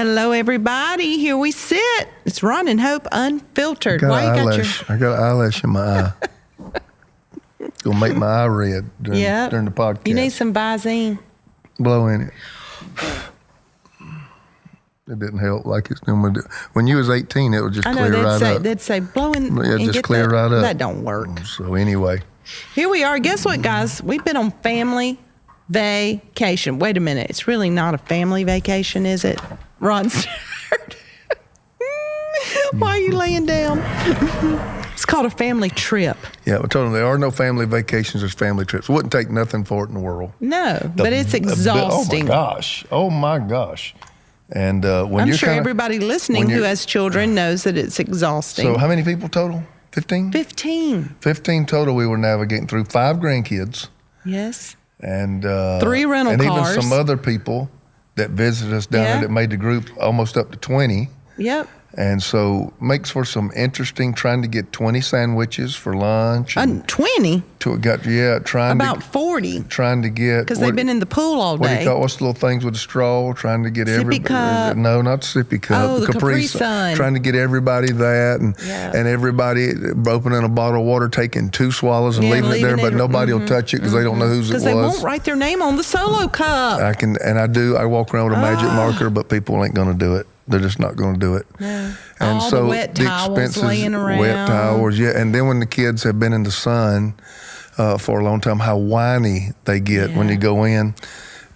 Hello, everybody. Here we sit. It's Ron and Hope Unfiltered. I got an eyelash in my eye. It's going to make my eye red during the podcast. You need some Visine. Blow in it. It didn't help like it's normally do. When you was 18, it would just clear right up. They'd say, blow in yeah, and just get clear right up. That don't work. So anyway. Here we are. Guess what, guys? We've been on family vacation. Wait a minute. It's really not a family vacation, is it? Ron Stewart. Why are you laying down? It's called a family trip. Yeah, we told them there are no family vacations, there's family trips. Wouldn't take nothing for it in the world. No, but it's exhausting. Oh my gosh. And when I'm sure everybody listening who has children knows that it's exhausting. So how many people total? 15? 15. 15 total we were navigating through. 5 grandkids. Yes. And 3 rental cars. And even some other people that visited us down there that made the group almost up to 20. Yep. And so makes for some interesting trying to get 20 sandwiches for lunch. 20? About 40. Trying to get. Because they've been in the pool all day. What's the little things with the straw? Trying to get sippy cup. No, not sippy cup. Oh, the Capri Sun. Trying to get everybody that. And everybody opening a bottle of water, taking 2 swallows and leaving it there, but nobody will touch it because they don't know whose it was. Because they won't write their name on the Solo cup. I walk around with a magic marker, but people ain't going to do it. They're just not going to do it. No. And all so the wet towels laying around. Wet towels, yeah. And then when the kids have been in the sun for a long time, how whiny they get when you go in.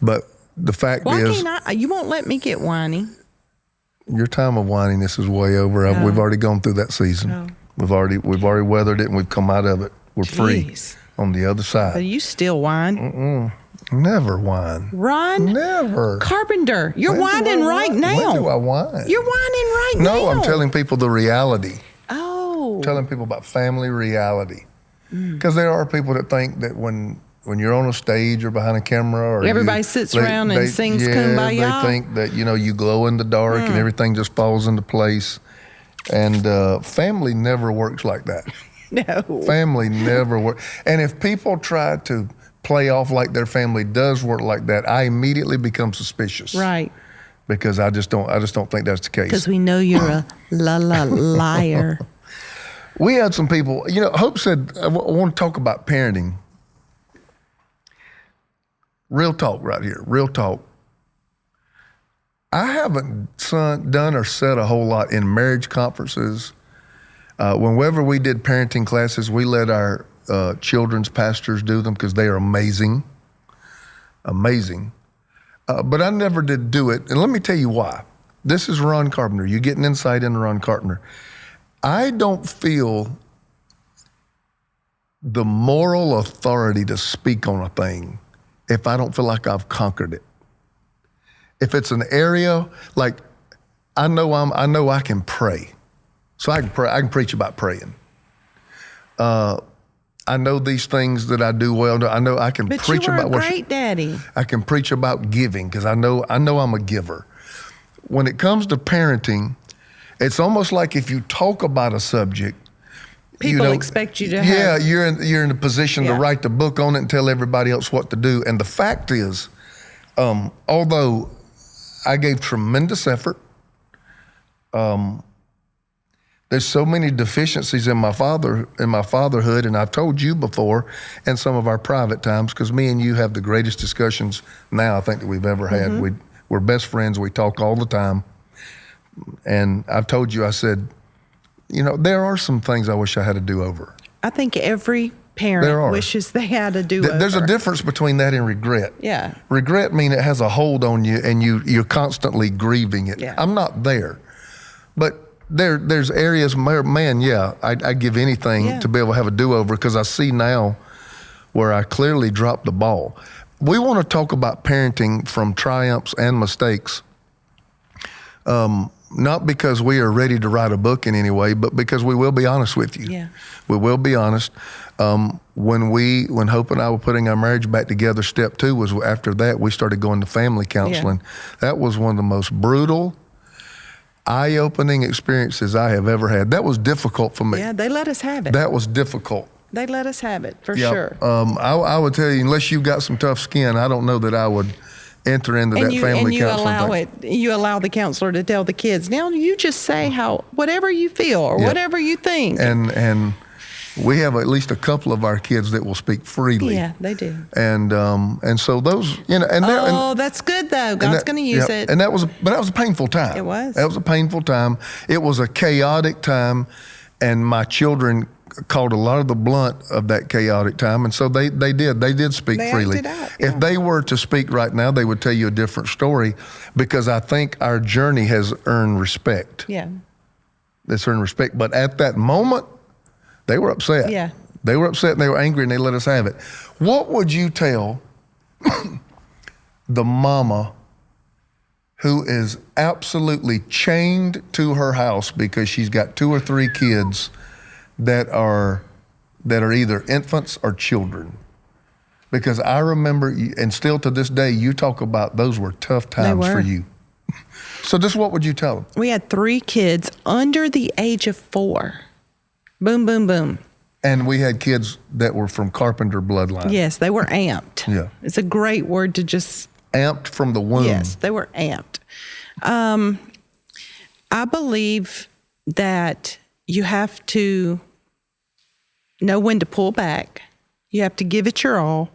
But the fact is, you won't let me get whiny. Your time of whininess is way over. We've already gone through that season. No. We've already weathered it, and we've come out of it. We're free on the other side. But you still whine. Never whine. Ron? Never. Carpenter, you're whining right now. When do I whine? You're whining right now. No, I'm telling people the reality. Oh. Telling people about family reality. Because there are people that think that when you're on a stage or behind a camera or everybody sits around and sings Kumbaya. They think that, you glow in the dark and everything just falls into place. And family never works like that. No. Family never works. And if people try to play off like their family does work like that, I immediately become suspicious. Right. Because I just don't think that's the case. Because we know you're a liar. We had some people, Hope said, I want to talk about parenting. Real talk right here, real talk. I haven't done or said a whole lot in marriage conferences. Whenever we did parenting classes, we let our children's pastors do them because they are amazing. But I never did do it. And let me tell you why. This is Ron Carpenter. You're getting insight into Ron Carpenter. I don't feel the moral authority to speak on a thing if I don't feel like I've conquered it. If it's an area, like I know I can pray. So I can preach about praying. I know these things that I do well. I know I can preach about But you're a great daddy. I can preach about giving because I know I'm a giver. When it comes to parenting, it's almost like if you talk about a subject, people expect you to have. Yeah, you're in a position to write the book on it and tell everybody else what to do. And the fact is, although I gave tremendous effort, there's so many deficiencies in my fatherhood, and I've told you before in some of our private times, because me and you have the greatest discussions now I think that we've ever had. We're best friends. We talk all the time. And I've told you, I said, there are some things I wish I had to do over. I think every parent wishes they had a do-over. There's a difference between that and regret. Yeah. Regret means it has a hold on you and you're constantly grieving it. Yeah. I'm not there. But there's areas, man, I'd give anything to be able to have a do-over because I see now where I clearly dropped the ball. We want to talk about parenting from triumphs and mistakes, not because we are ready to write a book in any way, but because we will be honest with you. Yeah. We will be honest. When Hope and I were putting our marriage back together, step 2 was after that, we started going to family counseling. Yeah. That was one of the most brutal, eye-opening experiences I have ever had. That was difficult for me. Yeah, they let us have it. That was difficult. They let us have it, for sure. I would tell you, unless you've got some tough skin, I don't know that I would enter into that family counseling thing. You allow the counselor to tell the kids, now you just say whatever you feel or whatever you think. And we have at least a couple of our kids that will speak freely. Yeah, they do. And so those, that's good though. God's going to use it. And that was a painful time. It was. That was a painful time. It was a chaotic time, and my children caught a lot of the blunt of that chaotic time, and so they did speak freely. Acted out, yeah. If they were to speak right now, they would tell you a different story, because I think our journey has earned respect. Yeah. It's earned respect, but at that moment, they were upset. Yeah. They were upset and they were angry, and they let us have it. What would you tell the mama who is absolutely chained to her house because she's got 2 or 3 kids that are either infants or children? Because I remember, and still to this day, you talk about those were tough times for you. So just what would you tell them? We had 3 kids under the age of 4. Boom, boom, boom. And we had kids that were from Carpenter bloodline. Yes, they were amped. Yeah. It's a great word to just... Amped from the womb. Yes, they were amped. I believe that you have to know when to pull back. You have to give it your all,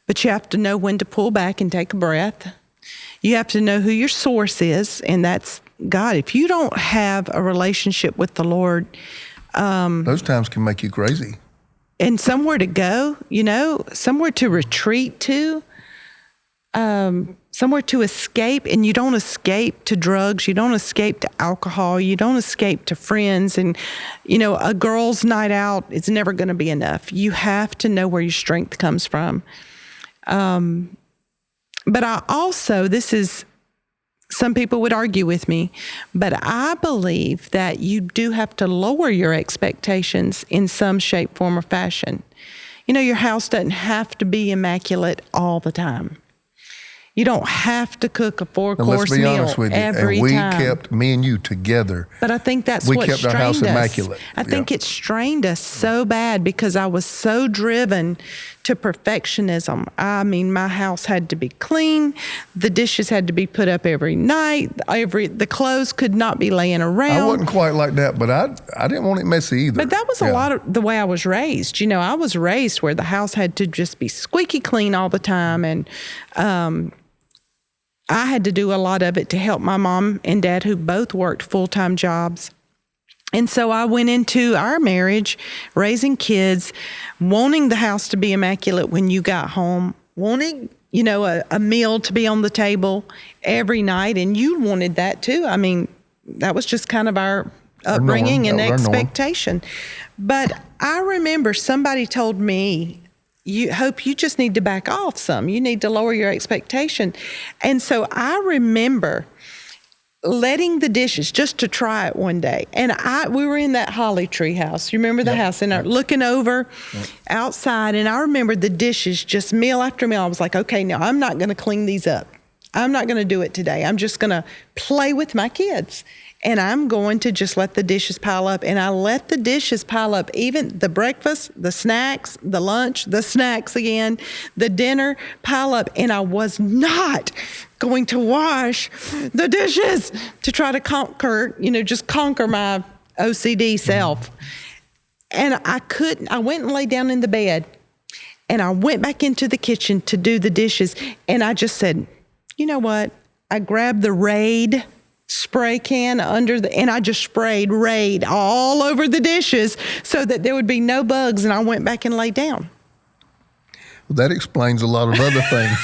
but you have to know when to pull back and take a breath. You have to know who your source is, and that's God. If you don't have a relationship with the Lord... those times can make you crazy. And somewhere to go, somewhere to retreat to, somewhere to escape. And you don't escape to drugs. You don't escape to alcohol. You don't escape to friends. And, a girl's night out is never going to be enough. You have to know where your strength comes from. But I also, some people would argue with me, but I believe that you do have to lower your expectations in some shape, form, or fashion. Your house doesn't have to be immaculate all the time. You don't have to cook a 4-course meal honest with you, every and we time. kept, me and you, together. But I think that's we what kept strained our house us. immaculate. I think it strained us so bad because I was so driven to perfectionism. I mean, my house had to be clean. The dishes had to be put up every night. The clothes could not be laying around. I wasn't quite like that, but I didn't want it messy either. But that was a lot of the way I was raised. I was raised where the house had to just be squeaky clean all the time, and I had to do a lot of it to help my mom and dad, who both worked full-time jobs. And so I went into our marriage, raising kids, wanting the house to be immaculate when you got home, wanting, a meal to be on the table every night. And you wanted that too. I mean, that was just kind of our upbringing and expectation. But I remember somebody told me, Hope, you just need to back off some. You need to lower your expectation. And so I remember letting the dishes just to try it one day. And we were in that holly tree house. You remember the house? And looking over outside. And I remember the dishes just meal after meal. I was like, okay, now I'm not going to clean these up. I'm not going to do it today. I'm just going to play with my kids. And I'm going to just let the dishes pile up. And I let the dishes pile up, even the breakfast, the snacks, the lunch, the snacks again, the dinner pile up. And I was not going to wash the dishes to try to conquer my OCD self. And I couldn't. I went and laid down in the bed, and I went back into the kitchen to do the dishes. And I just said, you know what? I grabbed the Raid spray can and I just sprayed Raid all over the dishes so that there would be no bugs, and I went back and laid down. Well, that explains a lot of other things.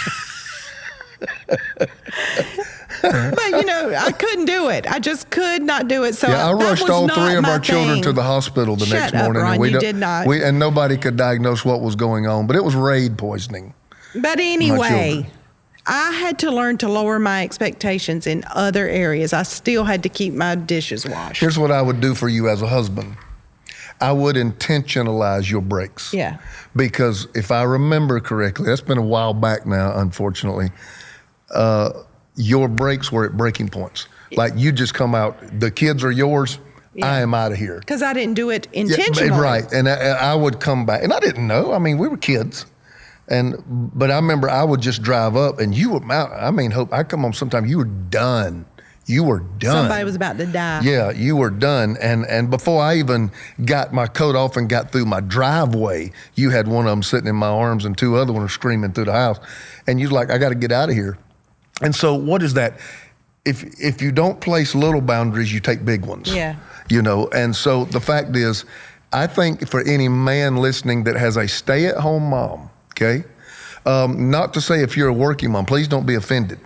But I couldn't do it. I just could not do it. So I rushed all 3 of our children to the hospital the next morning. Ron, and you did not. And nobody could diagnose what was going on, but it was Raid poisoning. But anyway, I had to learn to lower my expectations in other areas. I still had to keep my dishes washed. Here's what I would do for you as a husband. I would intentionalize your breaks. Yeah. Because if I remember correctly, that's been a while back now, unfortunately, your breaks were at breaking points. Like you just come out, the kids are yours, I am out of here. Because I didn't do it intentionally. Right. And I would come back. And I didn't know. I mean, we were kids. But I remember I would just drive up, and you were out. I mean, Hope, I come home sometime, you were done. You were done. Somebody was about to die. Yeah, you were done. And before I even got my coat off and got through my driveway, you had one of them sitting in my arms and two other ones were screaming through the house. And you're like, I got to get out of here. And so what is that? If you don't place little boundaries, you take big ones. Yeah. You know, and so the fact is, I think for any man listening that has a stay-at-home mom, okay, not to say if you're a working mom, please don't be offended.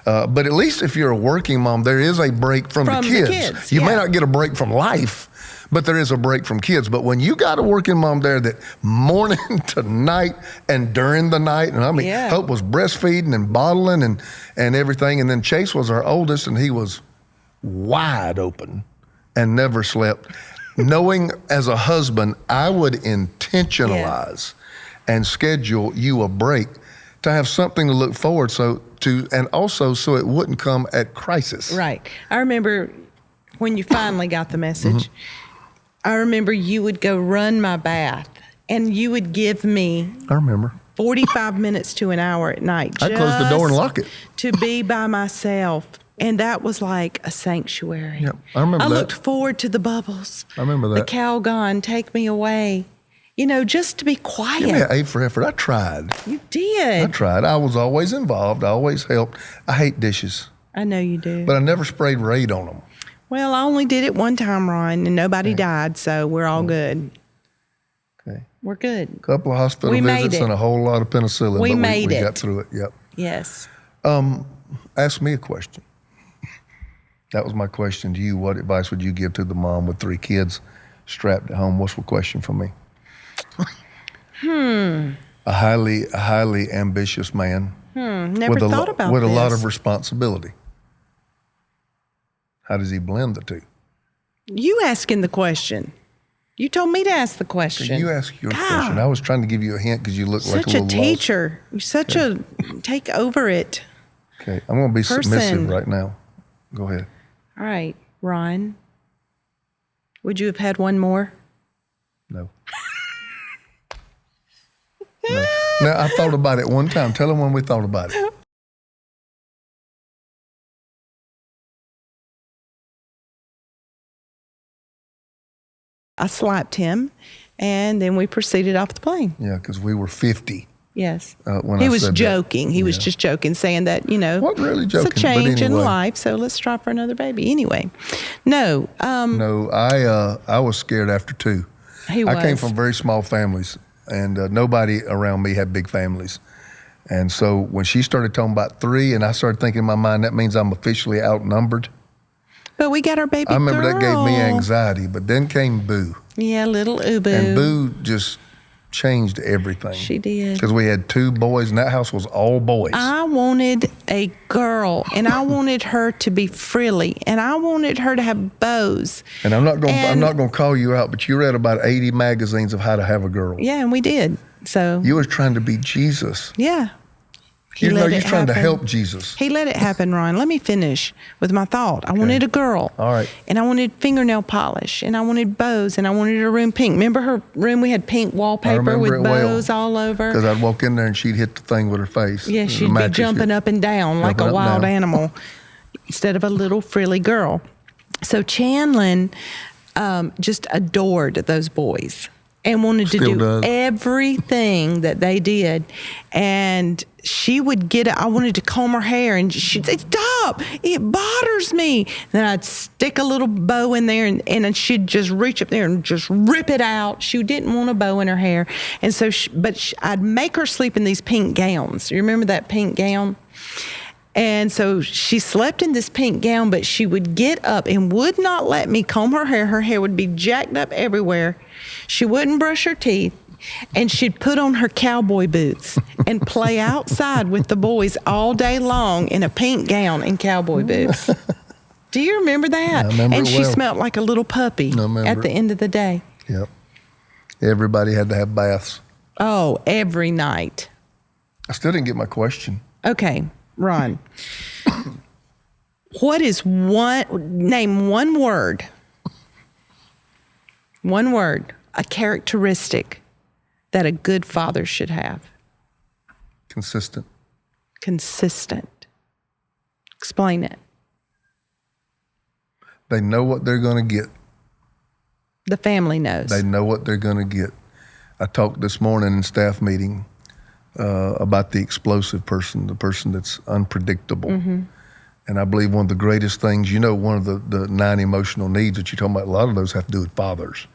But at least if you're a working mom, there is a break from the kids. You may not get a break from life, but there is a break from kids. But when you got a working mom there that morning to night and during the night, and I mean, Hope was breastfeeding and bottling and everything. And then Chase was our oldest, and he was wide open and never slept. Knowing as a husband, I would intentionalize and schedule you a break to have something to look forward to, and also so it wouldn't come at crisis. Right. I remember when you finally got the message, I remember you would go run my bath, and you would give me, I remember, 45 minutes to an hour at night. I closed the door and lock it. To be by myself. And that was like a sanctuary. Yep, I remember that. I looked forward to the bubbles. I remember that. The cow gone, take me away. You know, just to be quiet. Give me an A for effort. I tried. You did. I tried. I was always involved. I always helped. I hate dishes. I know you do. But I never sprayed Raid on them. Well, I only did it one time, Ron, and nobody died, so we're all good. Okay. We're good. A couple of hospital visits and a whole lot of penicillin. We but we got through it. Yep. Yes. Ask me a question. That was my question to you. What advice would you give to the mom with 3 kids strapped at home? What's the question for me? A highly ambitious man. Never thought about this. With a lot of responsibility. How does he blend the two? You asking the question. You told me to ask the question. You ask your question. I was trying to give you a hint because you look like a little Such a teacher. You're such a take over it. Okay, I'm going to be submissive right now. Go ahead. All right, Ron. Would you have had one more? No. No. Now, I thought about it one time. Tell them when we thought about it. I slapped him, and then we proceeded off the plane. Yeah, because we were 50. Yes. When he I was said joking. That. He was just joking, saying that, you know, what really joking? It's a change in life, so let's try for another baby. Anyway, no. No, I was scared after 2. I came from very small families, and nobody around me had big families. And so when she started talking about 3, and I started thinking in my mind, that means I'm officially outnumbered. But we got our baby girl. I remember that gave me anxiety, but then came Boo. Yeah, little Ubu. And Boo just changed everything. She did. Because we had 2 boys, and that house was all boys. I wanted a girl, and I wanted her to be frilly, and I wanted her to have bows. And I'm not going to call you out, but you read about 80 magazines of how to have a girl. Yeah, and we did. So you was trying to be Jesus. Yeah. You're trying to help Jesus. He let it happen, Ron. Let me finish with my thought. I wanted a girl. All right. And I wanted fingernail polish, and I wanted bows, and I wanted her room pink. Remember her room? We had pink wallpaper with bows all over. Because I'd walk in there and she'd hit the thing with her face. Yeah, she'd be jumping up and down like a wild animal instead of a little frilly girl. So Chandlin just adored those boys and wanted to do everything that they did. And she would I wanted to comb her hair, and she'd say, "Stop, it bothers me." Then I'd stick a little bow in there, and she'd just reach up there and just rip it out. She didn't want a bow in her hair. And so, I'd make her sleep in these pink gowns. You remember that pink gown? And so she slept in this pink gown, but she would get up and would not let me comb her hair. Her hair would be jacked up everywhere. She wouldn't brush her teeth. And she'd put on her cowboy boots and play outside with the boys all day long in a pink gown and cowboy boots. Do you remember that? I remember and it she well. Smelled like a little puppy at the end of the day. Yep. Everybody had to have baths. Oh, every night. I still didn't get my question. Okay, Ron. Name one word. One word, a characteristic that a good father should have. Consistent. Consistent. Explain it. They know what they're going to get. The family knows. They know what they're going to get. I talked this morning in staff meeting about the explosive person, the person that's unpredictable. Mm-hmm. And I believe one of the greatest things, one of the 9 emotional needs that you're talking about, a lot of those have to do with fathers.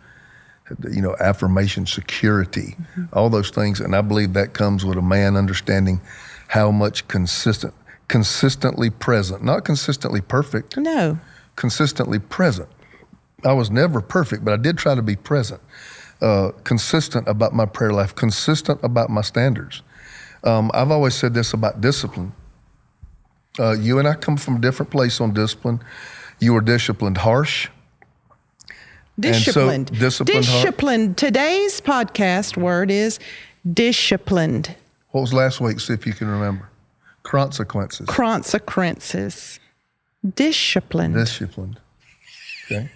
Affirmation, security, all those things. And I believe that comes with a man understanding how much consistently present, not consistently perfect. No. Consistently present. I was never perfect, but I did try to be present. Consistent about my prayer life, consistent about my standards. I've always said this about discipline. You and I come from a different place on discipline. You were disciplined harsh. Disciplined. And so disciplined. Today's podcast word is disciplined. What was last week? See if you can remember. Consequences. Disciplined. Okay.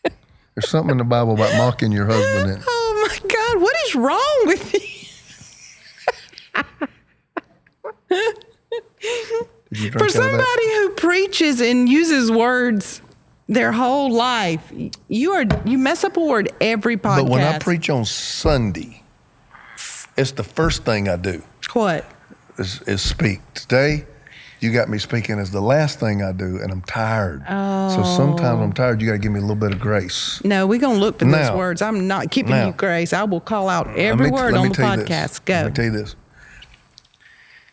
There's something in the Bible about mocking your husband. Oh my God, what is wrong with you? For somebody who preaches and uses words their whole life, you mess up a word every podcast. But when I preach on Sunday, it's the first thing I do. What? Is speak. Today, you got me speaking as the last thing I do, and I'm tired. Oh. So sometimes I'm tired. You got to give me a little bit of grace. No, we're going to look for those words. I'm not giving you grace. I will call out every word on the podcast. Go. Let me tell you this.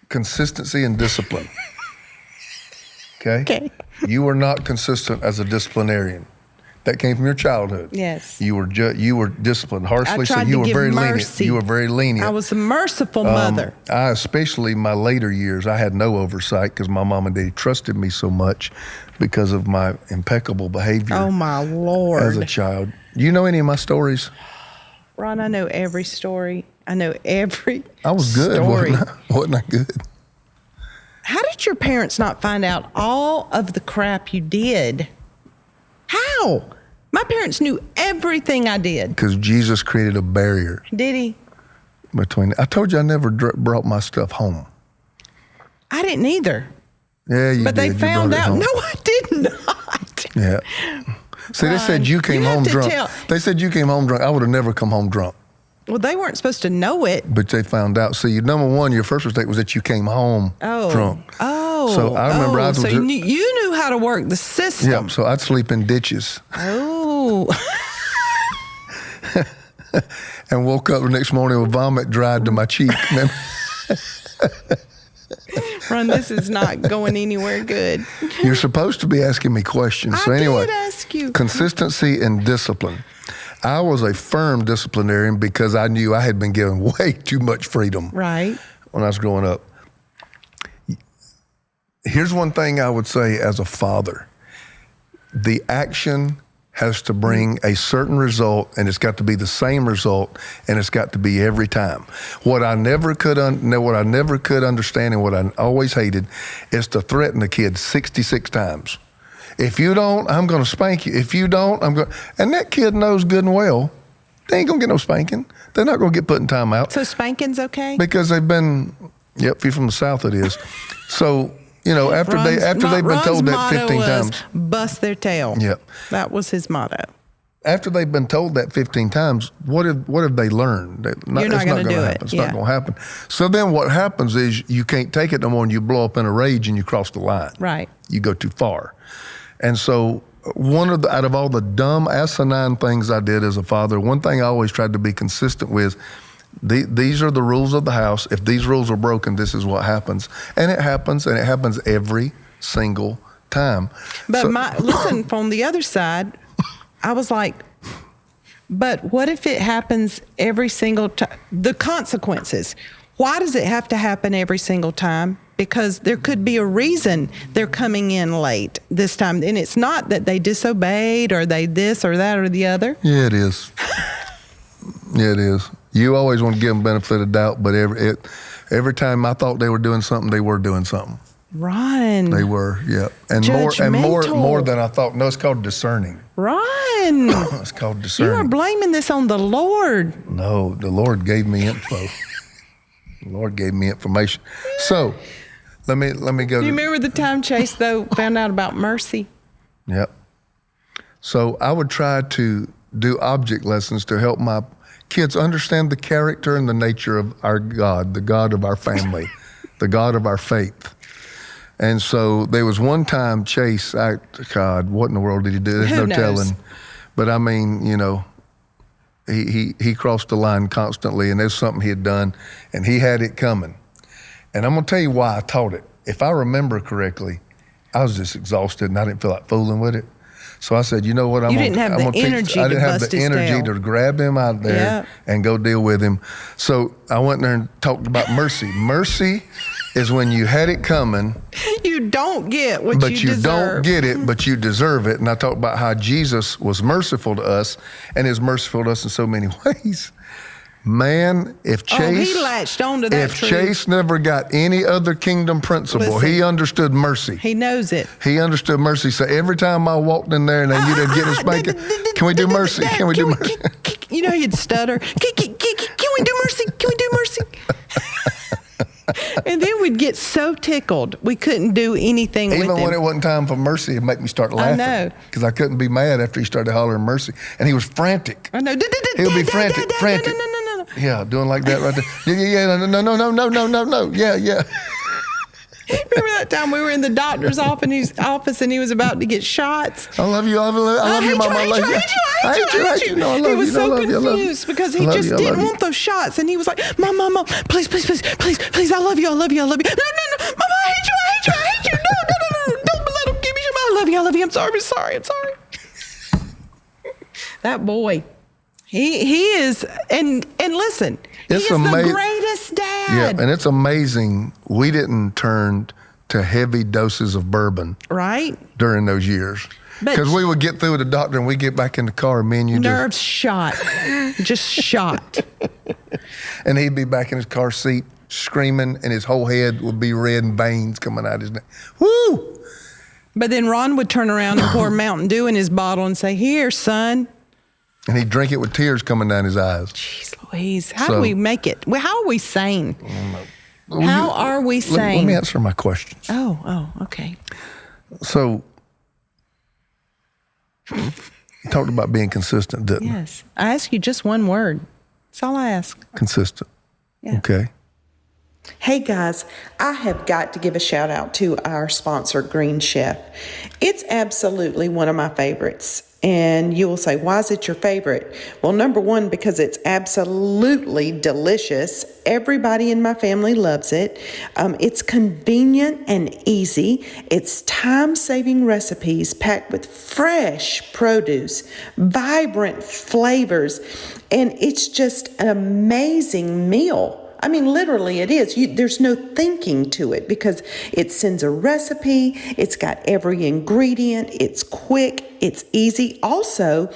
Consistency and discipline. Okay? You were not consistent as a disciplinarian. That came from your childhood. Yes. You were disciplined harshly, so you were very mercy. lenient. You were very lenient. I was a merciful mother. I, especially my later years, I had no oversight because my mom and daddy trusted me so much because of my impeccable behavior. Oh, my Lord. As a child. You know any of my stories? Ron, I know every story. I know every I was good, story. Wasn't I good? How did your parents not find out all of the crap you did? How? My parents knew everything I did. Because Jesus created a barrier. Did he? I told you I never brought my stuff home. I didn't either. Yeah, you But did. they found out. No, I did not. Yeah. See, they said you came home drunk. They said you came home drunk. I would have never come home drunk. Well, they weren't supposed to know it. But they found out. See, number one, your first mistake was that you came home drunk. Oh. So I remember so you knew how to work the system. Yeah, so I'd sleep in ditches. Oh. And woke up the next morning with vomit dried to my cheek. Ron, this is not going anywhere good. You're supposed to be asking me questions. So anyway, I did ask you. Consistency and discipline. I was a firm disciplinarian because I knew I had been given way too much freedom. Right. When I was growing up. Here's one thing I would say as a father. The action has to bring a certain result, and it's got to be the same result, and it's got to be every time. What I never could understand and what I always hated is to threaten the kid 66 times. If you don't, I'm going to spank you. If you don't, I'm going. And that kid knows good and well, they ain't going to get no spanking. They're not going to get put in timeout. So spanking's okay? Because they've been, if you're from the South, it is. So, after they've been told that 15 times. Bust their tail. Yep. That was his motto. After they've been told that 15 times, what have they learned? You're not going to do it. It's not going to happen. So then what happens is you can't take it no more and you blow up in a rage and you cross the line. Right. You go too far. And so out of all the dumb, asinine things I did as a father, one thing I always tried to be consistent with, these are the rules of the house. If these rules are broken, this is what happens. And it happens every single time. But listen, from the other side, I was like, but what if it happens every single time? The consequences. Why does it have to happen every single time? Because there could be a reason they're coming in late this time. And it's not that they disobeyed or they this or that or the other. Yeah, it is. Yeah, it is. You always want to give them benefit of doubt, but every time I thought they were doing something, they were doing something. Ron. They were, yeah. And more than I thought. No, it's called discerning. Ron. It's called discerning. You are blaming this on the Lord. No, the Lord gave me info. The Lord gave me information. So let me go. Do you remember the time Chase, though, found out about mercy? Yep. So I would try to do object lessons to help my kids understand the character and the nature of our God, the God of our family, the God of our faith. And so there was one time Chase, God, what in the world did he do? There's Who no knows? telling. But I mean, he crossed the line constantly, and there's something he had done, and he had it coming. And I'm going to tell you why I taught it. If I remember correctly, I was just exhausted, and I didn't feel like fooling with it. So I said, you know what? You didn't have the energy I didn't to have bust the his energy tail. to grab him out there Yeah. and go deal with him. So I went there and talked about mercy. Mercy is when you had it coming, You don't get what but you you deserve. don't get it, but you deserve it. And I talked about how Jesus was merciful to us and is merciful to us in so many ways. Man, if Chase, he latched onto that if truth. Chase never got any other kingdom principle, Listen. he understood mercy. He knows it. He understood mercy. So every time I walked in there and then you'd get his spanking, can we do mercy? Can we do mercy? You know, he'd stutter. Can we do mercy? Can we do mercy? And then we'd get so tickled we couldn't do anything with him. Even when it wasn't time for mercy, it'd make me start laughing. know. Because I couldn't be mad after he started hollering mercy. And he was frantic. I know. He would be frantic. No. Yeah, doing like that right there. Yeah, no. Yeah. Remember that time we were in the doctor's office and he was about to get shots? I love you. I love you, Mama. I hate you. No, I love He was you. I so love you. I love you. confused because he I love just you. I didn't love you. want those shots. And he was like, Mom, please, I love you. No, Mama, I hate you. No, don't let him give me your mouth. I love you. I'm sorry. That boy, he is, and listen, It's he is the amazing. greatest dad. Yeah, and it's amazing we didn't turn to heavy doses of bourbon Right? during those years. But- Because we would get through with the doctor and we get back in the car and me and you Nerves shot. Just shot. and he'd be back in his car seat screaming and his whole head would be red and veins coming out his neck. Woo! But then Ron would turn around and pour Mountain Dew in his bottle and say, "Here, son." And he'd drink it with tears coming down his eyes. Jeez Louise. How So- do we make it? Well, how are we sane? How are we sane? Let me answer my questions. Oh, okay. So, you talked about being consistent, didn't you? Yes. I ask you just one word. That's all I ask. Consistent. Yeah. Okay. Hey guys, I have got to give a shout out to our sponsor, Green Chef. It's absolutely one of my favorites. And you will say, why is it your favorite? Well, number one, because it's absolutely delicious. Everybody in my family loves it. It's convenient and easy. It's time-saving recipes packed with fresh produce, vibrant flavors, and it's just an amazing meal. I mean, literally it is. There's no thinking to it because it sends a recipe. It's got every ingredient. It's quick. It's easy. Also,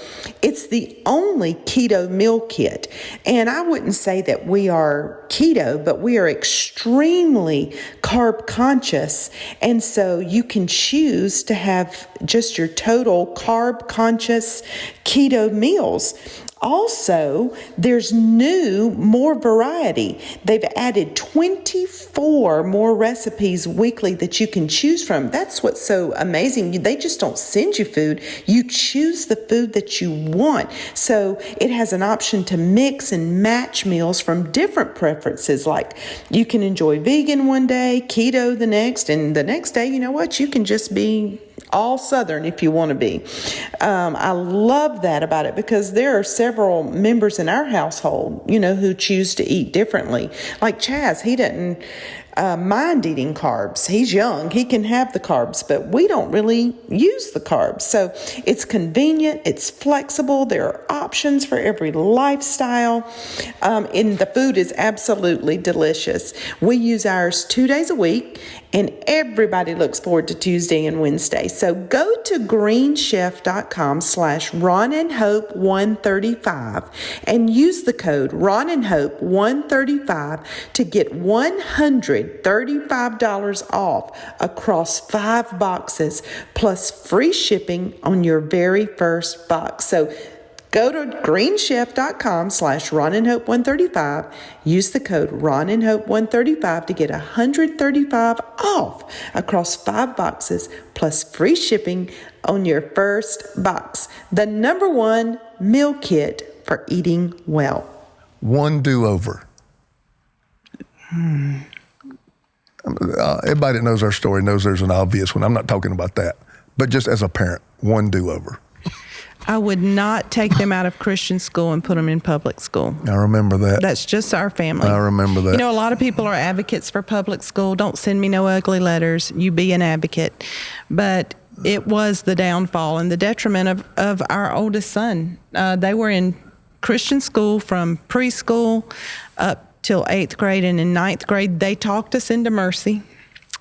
it's the only keto meal kit. And I wouldn't say that we are keto, but we are extremely carb conscious. And so you can choose to have just your total carb conscious keto meals. Also, there's more variety. They've added 24 more recipes weekly that you can choose from. That's what's so amazing. They just don't send you food. You choose the food that you want. So it has an option to mix and match meals from different preferences. Like you can enjoy vegan one day, keto the next, and the next day, you know what? You can just be all Southern if you want to be. I love that about it because there are several members in our household, who choose to eat differently. Like Chaz, he doesn't mind eating carbs. He's young. He can have the carbs, but we don't really use the carbs. So it's convenient. It's flexible. There are options for every lifestyle. And the food is absolutely delicious. We use ours 2 days a week, and everybody looks forward to Tuesday and Wednesday. So go to greenchef.com/RonandHope135 and use the code RonandHope135 to get $135 off across 5 boxes plus free shipping on your very first box. So Go to greenchef.com/RonandHope135. Use the code RonandHope135 to get $135 off across 5 boxes plus free shipping on your first box. The #1 meal kit for eating well. One do-over. Everybody that knows our story knows there's an obvious one. I'm not talking about that. But just as a parent, one do-over. I would not take them out of Christian school and put them in public school. I remember that. That's just our family. I remember that. You know, a lot of people are advocates for public school. Don't send me no ugly letters. You be an advocate. But it was the downfall and the detriment of our oldest son. They were in Christian school from preschool up till 8th grade. And in 9th grade, they talked us into mercy.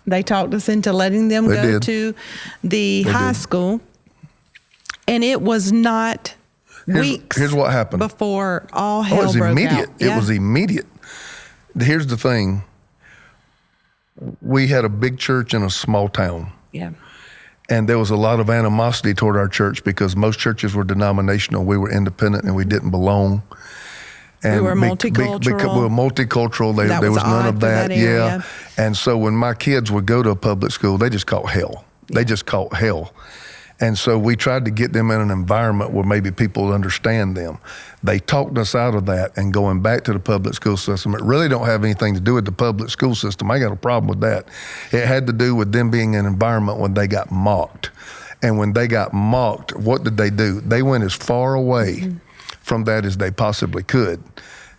They talked us into letting them go to the high school. And it was not weeks. Here's what happened before all hell broke out. It was immediate. Yeah. It was immediate. Here's the thing. We had a big church in a small town. Yeah. And there was a lot of animosity toward our church because most churches were denominational. We were independent and we didn't belong. And we were multicultural. We were multicultural. There was none of that. Yeah. And so when my kids would go to a public school, they just caught hell. They just caught hell. And so we tried to get them in an environment where maybe people would understand them. They talked us out of that and going back to the public school system. It really don't have anything to do with the public school system. I got a problem with that. It had to do with them being in an environment when they got mocked. And when they got mocked, what did they do? They went as far away from that as they possibly could.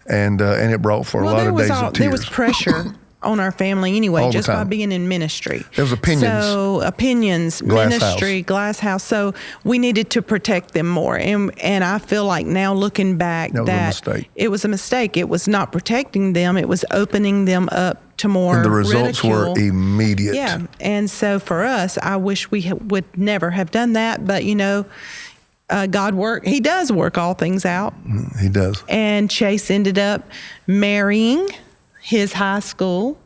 And it brought for a lot of days of tears. There was pressure on our family anyway, all just the by time. being in ministry. There was opinions. So opinions, Glass ministry, house. glass house. So we needed to protect them more. And I feel like now looking back that was a mistake. It was a mistake. It was not protecting them. It was opening them up to more And the results ridicule. were immediate. Yeah. And so for us, I wish we would never have done that. But, you know, God He does work all things out. He does. And Chase ended up marrying his high school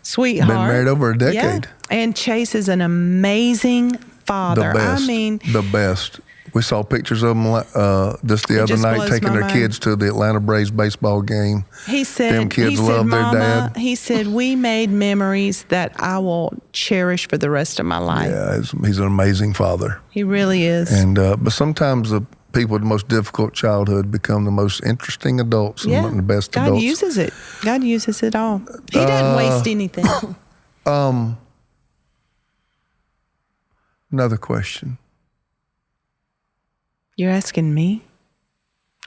sweetheart. Been married over a decade. Yeah. And Chase is an amazing father. The best. I mean, the best. We saw pictures of them just the other night taking their kids to the Atlanta Braves baseball game. He said, them kids love their dad. He said, we made memories that I will cherish for the rest of my life. Yeah, he's an amazing father. He really is. And but sometimes the people with the most difficult childhood become the most interesting adults and the best God adults. uses it. God uses it all. He doesn't waste anything. Another question. You're asking me?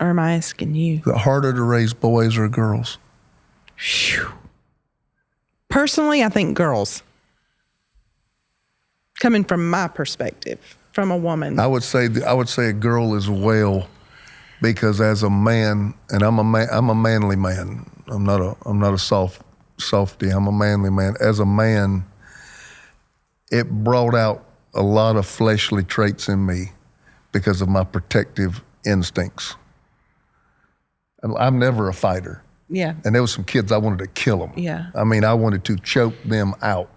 Or am I asking you? Is it harder to raise boys or girls? Whew. Personally, I think girls. Coming from my perspective, from a woman. I would say a girl as well, because as a man, and I'm a manly man. I'm not a softy. I'm a manly man. As a man, it brought out a lot of fleshly traits in me because of my protective instincts. I'm never a fighter. Yeah. And there was some kids I wanted to kill them. Yeah. I mean, I wanted to choke them out.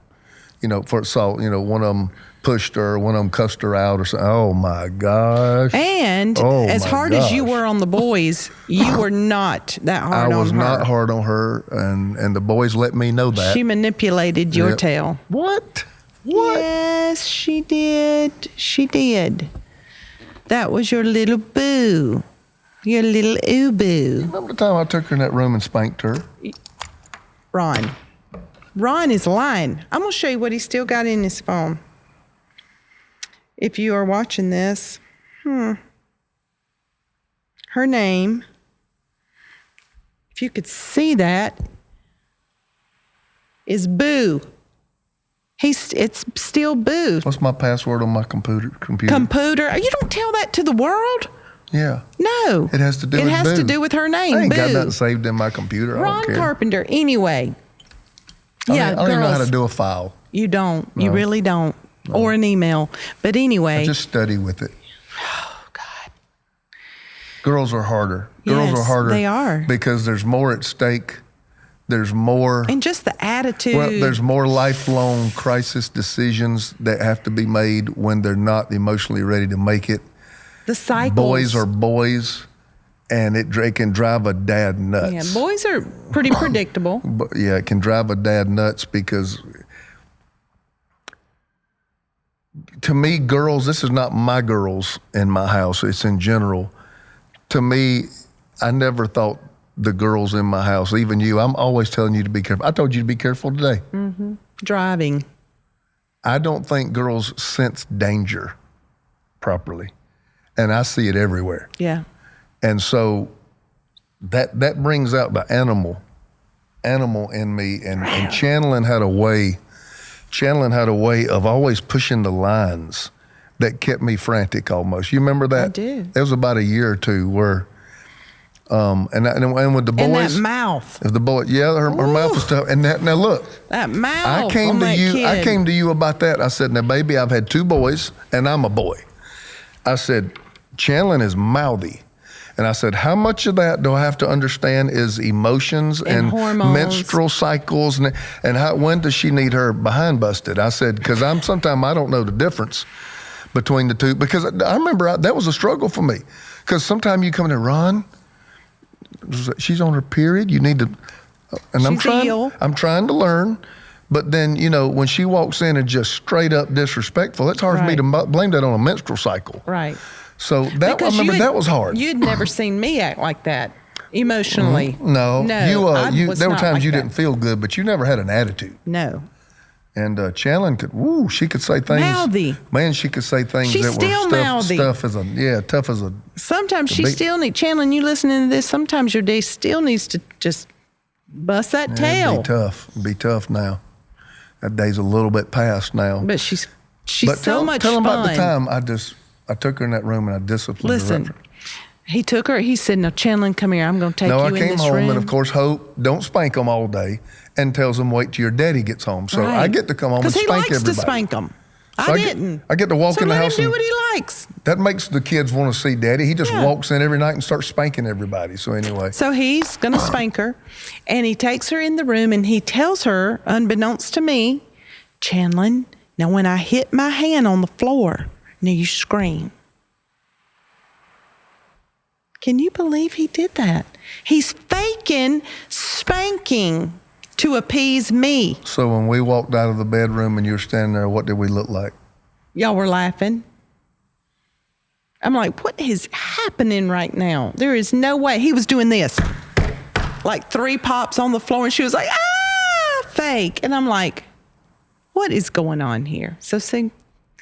One of them pushed her, one of them cussed her out or something. Oh my gosh. And as hard as you were on the boys, you were not that hard on her. I was not hard on her, and the boys let me know that. She manipulated your tail. What? Yes, she did. She did. That was your little boo. Your little boo. Remember the time I took her in that room and spanked her? Ron is lying. I'm going to show you what he's still got in his phone. If you are watching this, her name, if you could see that, is Boo. It's still Boo. What's my password on my computer? Computer. You don't tell that to the world. Yeah. No. It has to do with Boo. It has to do with her name, I ain't Boo. got nothing saved in my computer. I Ron don't care. Carpenter. Anyway. I don't even know how to do a file. You don't. No. You really don't. No. Or an email. But anyway. I just study with it. Oh, God. Girls are harder. Yes, Girls are harder. They are. Because there's more at stake. There's more. And just the attitude. Well, there's more lifelong crisis decisions that have to be made when they're not emotionally ready to make it. The cycles. Boys are boys, and it can drive a dad nuts. Yeah, boys are pretty predictable. But yeah, it can drive a dad nuts because, to me, girls, this is not my girls in my house, it's in general. To me, I never thought the girls in my house, even you, I'm always telling you to be careful. I told you to be careful today. Mm-hmm. Driving. I don't think girls sense danger properly. And I see it everywhere. Yeah. And so that brings out the animal in me. And Channeling had a way of always pushing the lines that kept me frantic almost. You remember that? I do. It was about a year or two where, and with the boys. And that mouth. If the boy, yeah, her mouth was tough. And now look. That mouth. I came to you about that. I said, now baby, I've had 2 boys and I'm a boy. I said, Channeling is mouthy. And I said, how much of that do I have to understand is emotions and hormones. menstrual cycles and when does she need her behind busted? I said, because sometimes I don't know the difference between the two, because I remember that was a struggle for me. Because sometimes you come in and Ron, she's on her period, you need to, and I'm trying to learn. But then, when she walks in and just straight up disrespectful, it's hard for me to blame that on a menstrual cycle. Right. So that, I remember that was hard. You'd never seen me act like that emotionally. No. There were times like you that. didn't feel good, but you never had an attitude. No. And Channeling she could say things. Mouthy. Man, she could say things She's that still were mouthy. tough as a. Sometimes she still needs, Channeling, you listening to this, sometimes your day still needs to just bust that tail. Be tough now. That day's a little bit past now. But she's But so much fun. Tell them about the time I took her in that room and I disciplined her. Listen, he took her, he said, now Channeling, come here, I'm going to take you in this room. No, I came home and of course Hope don't spank them all day and tells them wait till your daddy gets home. So I get to come home and spank everybody. Because he likes to spank them. So I didn't. I get to walk in the house. So let him do what he likes. That makes the kids want to see daddy. He just walks in every night and starts spanking everybody. So anyway. So he's going to spank her and he takes her in the room and he tells her, unbeknownst to me, Channeling, now when I hit my hand on the floor, now you scream. Can you believe he did that? He's faking spanking to appease me. So when we walked out of the bedroom and you were standing there, what did we look like? Y'all were laughing. I'm like, what is happening right now? There is no way. He was doing this. Like 3 pops on the floor and she was like, fake. And I'm like, what is going on here? So see,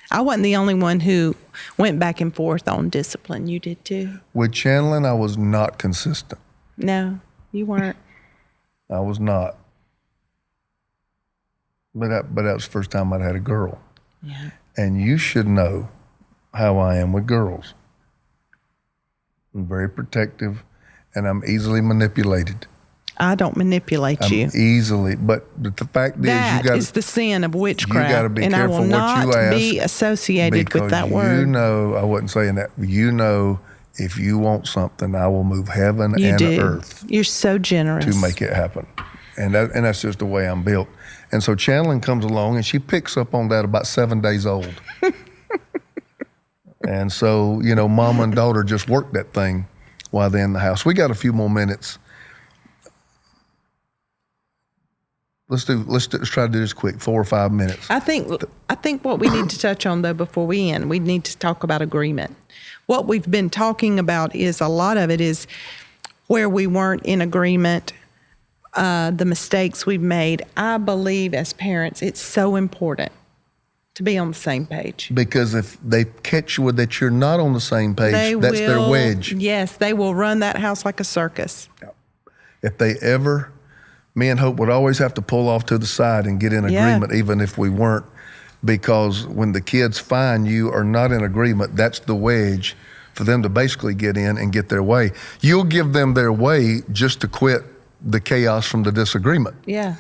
I wasn't the only one who went back and forth on discipline. You did too. With Channeling, I was not consistent. No, you weren't. I was not. But that was the first time I'd had a girl. Yeah. And you should know how I am with girls. I'm very protective and I'm easily manipulated. I don't manipulate you. Easily, but the fact that is the sin of witchcraft. You got to be and careful I will what you not ask be associated with that word. I wasn't saying that. If you want something, I will move heaven and earth. You're so generous to make it happen, and that's just the way I'm built. And so Channeling comes along, and she picks up on that about 7 days old. And so mama and daughter just worked that thing while they're in the house. We got a few more minutes. Let's try to do this quick, 4 or 5 minutes. I think what we need to touch on though before we end, we need to talk about agreement. What we've been talking about is a lot of it is where we weren't in agreement, the mistakes we've made. I believe as parents, it's so important to be on the same page. Because if they catch you that you're not on the same page, that's their wedge. Yes, they will run that house like a circus. If they ever... Me and Hope would always have to pull off to the side and get in agreement, even if we weren't, because when the kids find you are not in agreement, that's the wedge for them to basically get in and get their way. You'll give them their way just to quit the chaos from the disagreement. Yeah.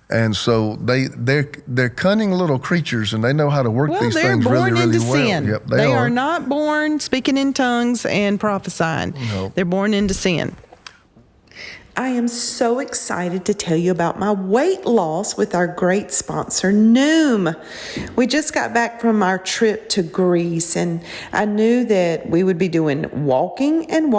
And so they're cunning little creatures, and they know how to work these things really, really well. They're born into sin. Yep, they are not born speaking in tongues and prophesying. No. They're born into sin. I am so excited to tell you about my weight loss with our great sponsor, Noom. We just got back from our trip to Greece, and I knew that we would be doing walking, and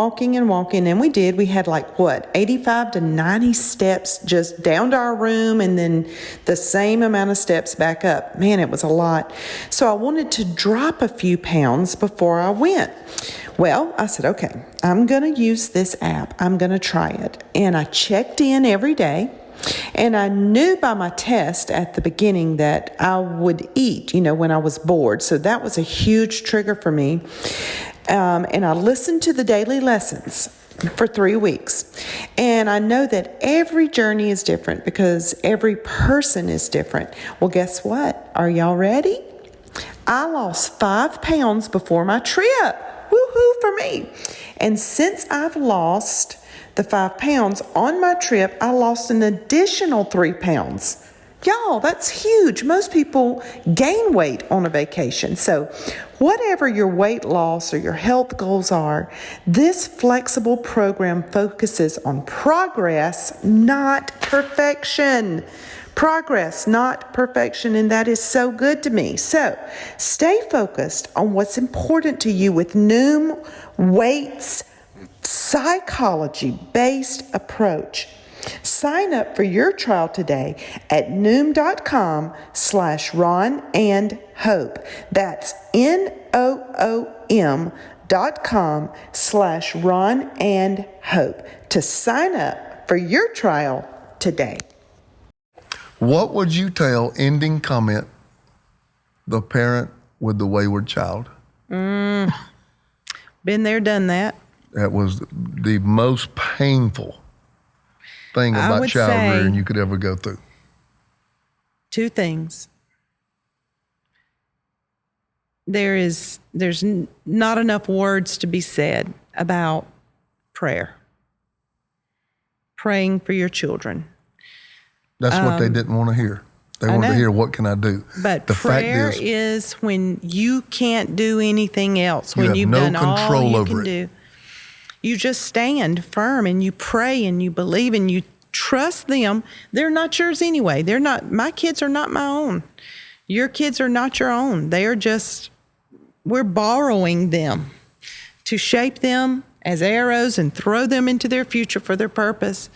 we did. We had 85 to 90 steps just down to our room, and then the same amount of steps back up. Man, it was a lot. So I wanted to drop a few pounds before I went. Well, I said, okay, I'm going to use this app. I'm going to try it. And I checked in every day. And I knew by my test at the beginning that I would eat, when I was bored. So that was a huge trigger for me. And I listened to the daily lessons for 3 weeks. And I know that every journey is different because every person is different. Well, guess what? Are y'all ready? I lost 5 pounds before my trip. Woohoo for me. And since I've lost the 5 pounds on my trip, I lost an additional 3 pounds. Y'all, that's huge. Most people gain weight on a vacation. So whatever your weight loss or your health goals are, this flexible program focuses on progress, not perfection. Progress, not perfection, and that is so good to me. So stay focused on what's important to you with Noom Weight's psychology-based approach. Sign up for your trial today at Noom.com/Ron and Hope. That's NOOM.com/Ron and Hope to sign up for your trial today. What would you tell ending comment the parent with the wayward child? Been there, done that. That was the most painful thing about child rearing you could ever go through. 2 things. There's not enough words to be said about prayer. Praying for your children. That's what they didn't want to hear. They wanted to hear, what can I do? But the prayer is when you can't do anything else, when you've done all you can do. You just stand firm and you pray and you believe and you trust them. They're not yours anyway. My kids are not my own. Your kids are not your own. They are we're borrowing them to shape them as arrows and throw them into their future for their purpose.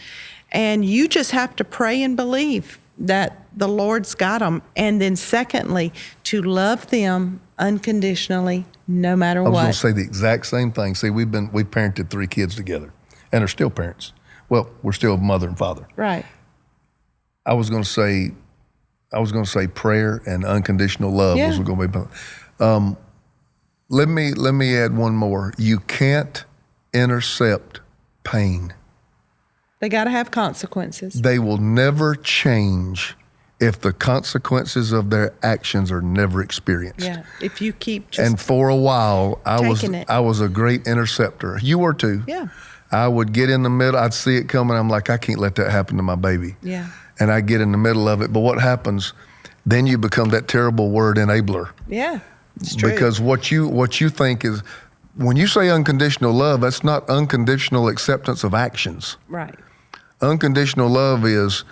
And you just have to pray and believe that the Lord's got them. And then secondly, to love them unconditionally, no matter what. I was going to say the exact same thing. See, we've parented 3 kids together and are still parents. Well, we're still mother and father. Right. I was going to say prayer and unconditional love was going to be. Let me add one more. You can't intercept pain. They got to have consequences. They will never change if the consequences of their actions are never experienced. Yeah, if you keep just And for a while, I was a great interceptor. You were too. Yeah. I would get in the middle. I'd see it coming. I'm like, I can't let that happen to my baby. Yeah. And I get in the middle of it. But what happens? Then you become that terrible word enabler. Yeah, it's true. Because what you think is, when you say unconditional love, that's not unconditional acceptance of actions. Right. Unconditional love is,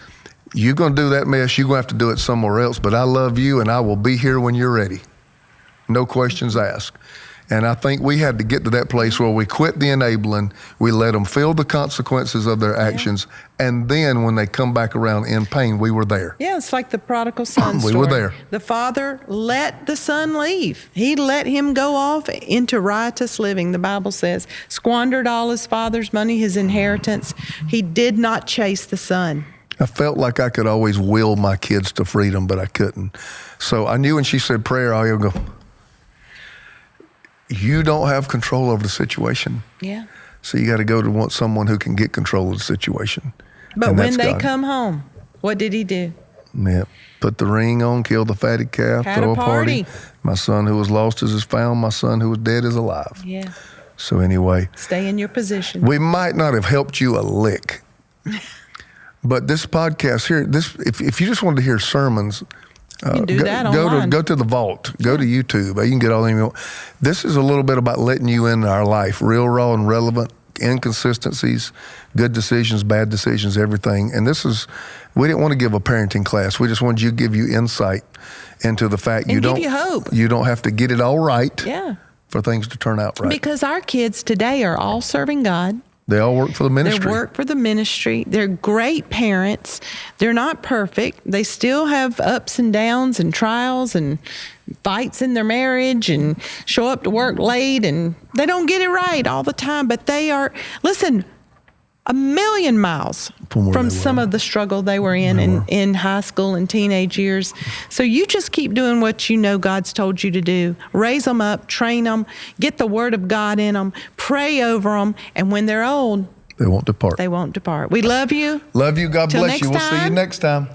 you're going to do that mess, you're going to have to do it somewhere else, but I love you and I will be here when you're ready. No questions asked. And I think we had to get to that place where we quit the enabling, we let them feel the consequences of their actions, and then when they come back around in pain, we were there. Yeah, it's like the prodigal son story. We were there. The father let the son leave. He let him go off into riotous living, the Bible says. Squandered all his father's money, his inheritance. He did not chase the son. I felt like I could always will my kids to freedom, but I couldn't. So I knew when she said prayer, I would go, you don't have control over the situation. Yeah. So you got to go to someone who can get control of the situation. But when they come home, what did he do? Yeah. Put the ring on, kill the fatted calf, Had throw a a party. party. My son who was lost is found. My son who was dead is alive. Yeah. So anyway. Stay in your position. We might not have helped you a lick. But this podcast here, if you just wanted to hear sermons, you can do that online. Go to the vault. Go to YouTube. You can get all them you want. This is a little bit about letting you into our life, real, raw, and relevant. inconsistencies, good decisions, bad decisions, everything. And we didn't want to give a parenting class. We just wanted to give you insight into the fact And give you hope. You don't have to get it all right Yeah. for things to turn out right. Because our kids today are all serving God. They all work for the ministry. They work for the ministry. They're great parents. They're not perfect. They still have ups and downs and trials and fights in their marriage and show up to work late and they don't get it right all the time. But they are, listen, a million miles from some of the struggle they were in high school and teenage years. So you just keep doing what you know God's told you to do. Raise them up, train them, get the word of God in them, pray over them, and when they're old, they won't depart. They won't depart. We love you. Love you. God Till bless you. next We'll see you time. next time.